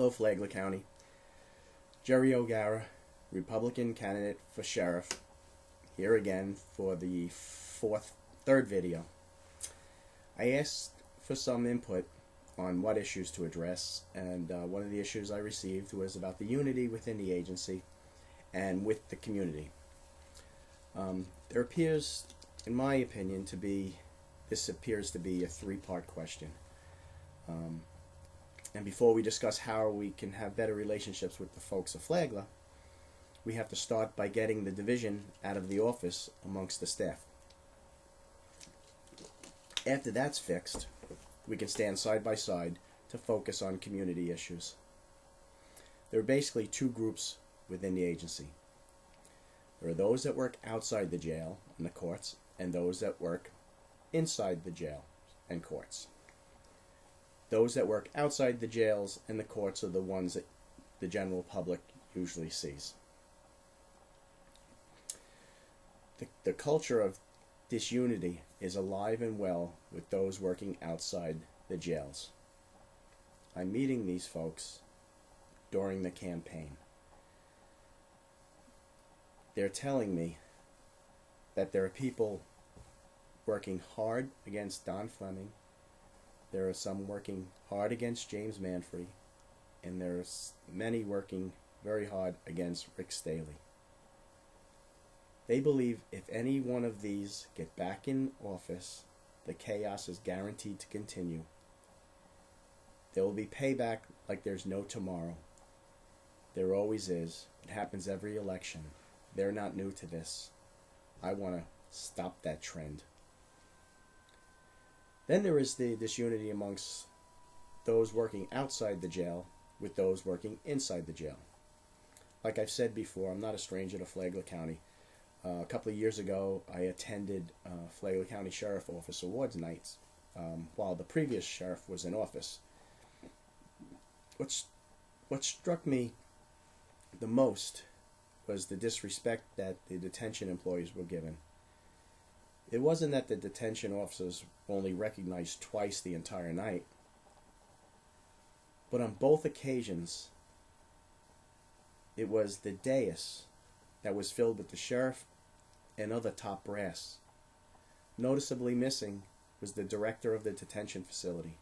Hello, Flagler County. Jerry O'Gara, Republican candidate for sheriff, here again for the third video. I asked for some input on what issues to address, and one of the issues I received was about the unity within the agency and with the community. There appears, in my opinion, this appears to be a three-part question. And before we discuss how we can have better relationships with the folks of Flagler, we have to start by getting the division out of the office amongst the staff. After that's fixed, we can stand side by side to focus on community issues. There are basically two groups within the agency. There are those that work outside the jail and the courts, and those that work inside the jail and courts. Those that work outside the jails and the courts are the ones that the general public usually sees. The culture of disunity is alive and well with those working outside the jails. I'm meeting these folks during the campaign. They're telling me that there are people working hard against Don Fleming. There are some working hard against James Manfrey, and there's many working very hard against Rick Staley. They believe if any one of these get back in office, the chaos is guaranteed to continue. There will be payback like there's no tomorrow. There always is. It happens every election. They're not new to this. I want to stop that trend. Then there is the disunity amongst those working outside the jail with those working inside the jail. Like I've said before, I'm not a stranger to Flagler County. A couple of years ago, I attended Flagler County Sheriff Office Awards nights while the previous sheriff was in office. What struck me the most was the disrespect that the detention employees were given. It wasn't that the detention officers were only recognized twice the entire night, but on both occasions, it was the dais that was filled with the sheriff and other top brass. Noticeably missing was the director of the detention facility.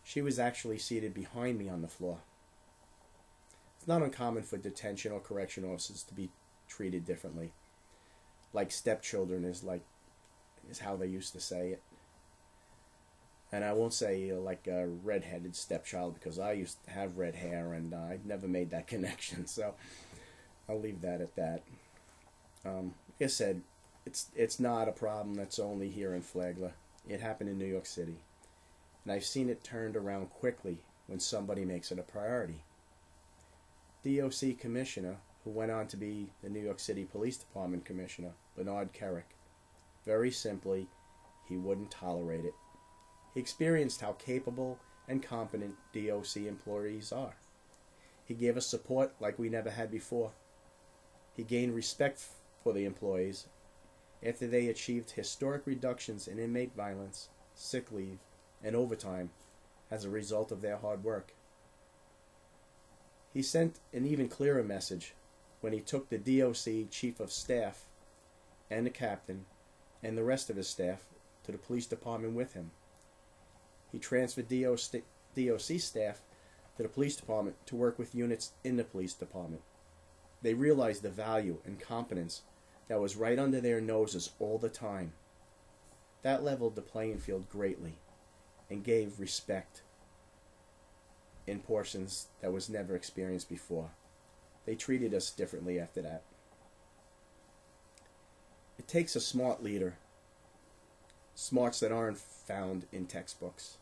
She was actually seated behind me on the floor. It's not uncommon for detention or correction officers to be treated differently. Like stepchildren is how they used to say it. And I won't say like a red-headed stepchild because I used to have red hair and I never made that connection. So I'll leave that at that. Like I said, it's not a problem that's only here in Flagler. It happened in New York City. And I've seen it turned around quickly when somebody makes it a priority. DOC Commissioner, who went on to be the New York City Police Department Commissioner, Bernard Kerik, very simply, he wouldn't tolerate it. He experienced how capable and competent DOC employees are. He gave us support like we never had before. He gained respect for the employees after they achieved historic reductions in inmate violence, sick leave, and overtime as a result of their hard work. He sent an even clearer message when he took the DOC Chief of Staff and the captain and the rest of his staff to the police department with him. He transferred DOC staff to the police department to work with units in the police department. They realized the value and competence that was right under their noses all the time. That leveled the playing field greatly and gave respect in portions that was never experienced before. They treated us differently after that. It takes a smart leader, smarts that aren't found in textbooks.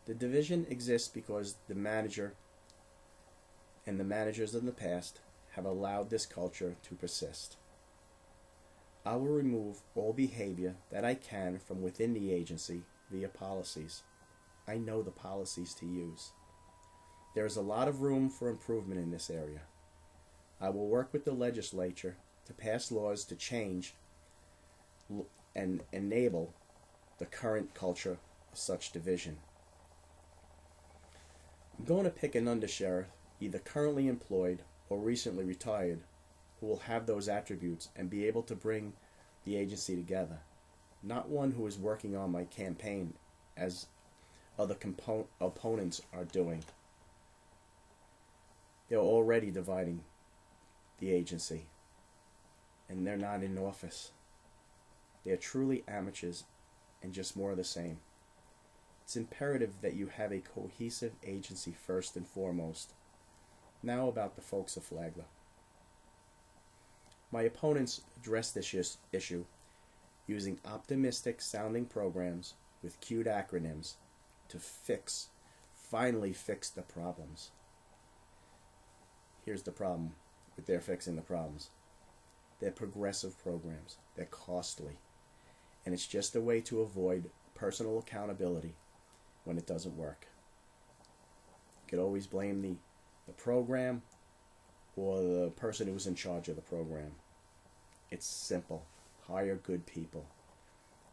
The division exists because the manager and the managers in the past have allowed this culture to persist. I will remove all behavior that I can from within the agency via policies. I know the policies to use. There is a lot of room for improvement in this area. I will work with the legislature to pass laws to change and enable the current culture of such division. I'm going to pick an undersheriff, either currently employed or recently retired, who will have those attributes and be able to bring the agency together. Not one who is working on my campaign as other opponents are doing. They're already dividing the agency, and they're not in office. They're truly amateurs and just more of the same. It's imperative that you have a cohesive agency first and foremost. Now about the folks of Flagler. My opponents address this issue using optimistic sounding programs with cute acronyms to finally fix the problems. Here's the problem with their fixing the problems. They're progressive programs. They're costly. And it's just a way to avoid personal accountability when it doesn't work. You could always blame the program or the person who's in charge of the program. It's simple. Hire good people.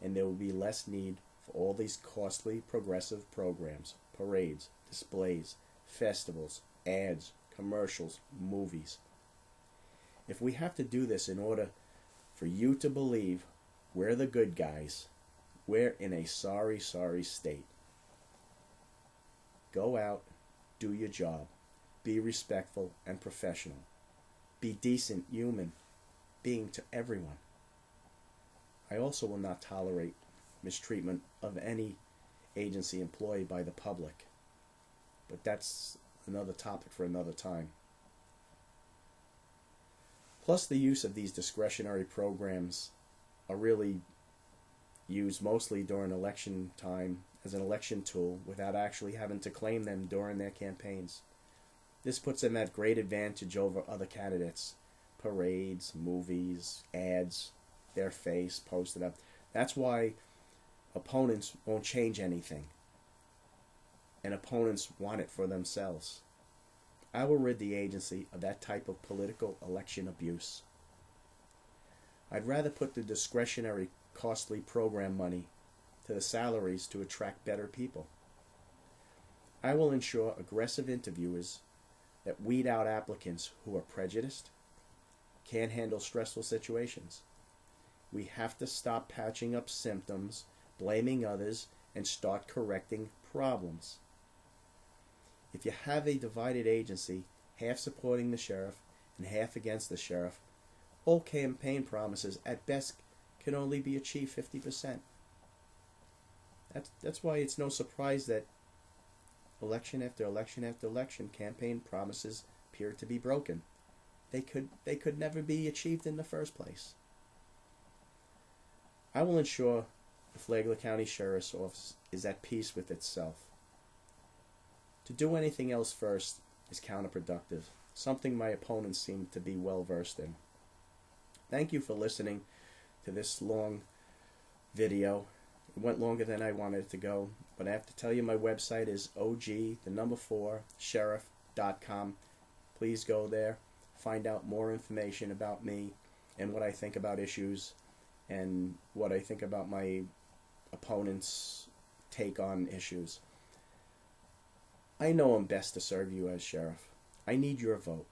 And there will be less need for all these costly progressive programs, parades, displays, festivals, ads, commercials, movies. If we have to do this in order for you to believe we're the good guys, we're in a sorry, sorry state. Go out, do your job, be respectful and professional, be decent human being to everyone. I also will not tolerate mistreatment of any agency employee by the public, but that's another topic for another time. Plus, the use of these discretionary programs are really used mostly during election time as an election tool without actually having to claim them during their campaigns. This puts them at great advantage over other candidates. Parades, movies, ads, their face posted up. That's why opponents won't change anything. And opponents want it for themselves. I will rid the agency of that type of political election abuse. I'd rather put the discretionary, costly program money to the salaries to attract better people. I will ensure aggressive interviewers that weed out applicants who are prejudiced, can't handle stressful situations. We have to stop patching up symptoms, blaming others, and start correcting problems. If you have a divided agency, half supporting the sheriff and half against the sheriff, all campaign promises at best can only be achieved 50%. That's why it's no surprise that election after election after election, campaign promises appear to be broken. They could never be achieved in the first place. I will ensure the Flagler County Sheriff's Office is at peace with itself. To do anything else first is counterproductive, something my opponents seem to be well versed in. Thank you for listening to this long video. It went longer than I wanted it to go, but I have to tell you my website is og4sheriff.com. Please go there, find out more information about me and what I think about issues and what I think about my opponent's take on issues. I know I'm best to serve you as sheriff. I need your vote.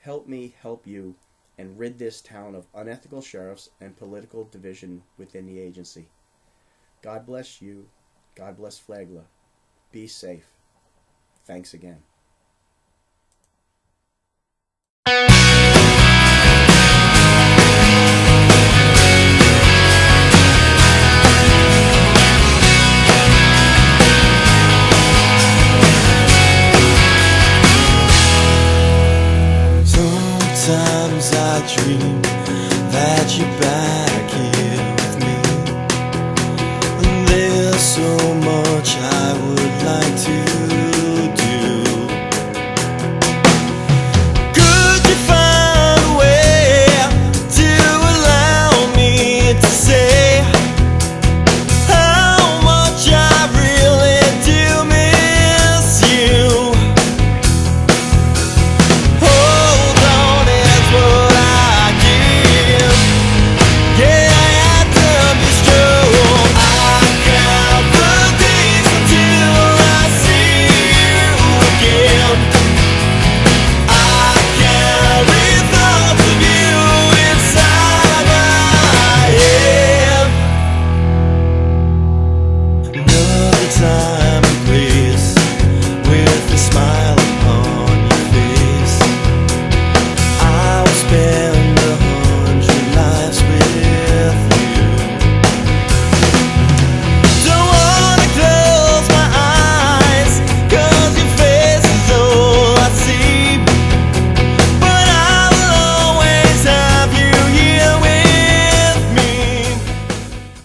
Help me help you and rid this town of unethical sheriffs and political division within the agency. God bless you. God bless Flagler. Be safe. Thanks again.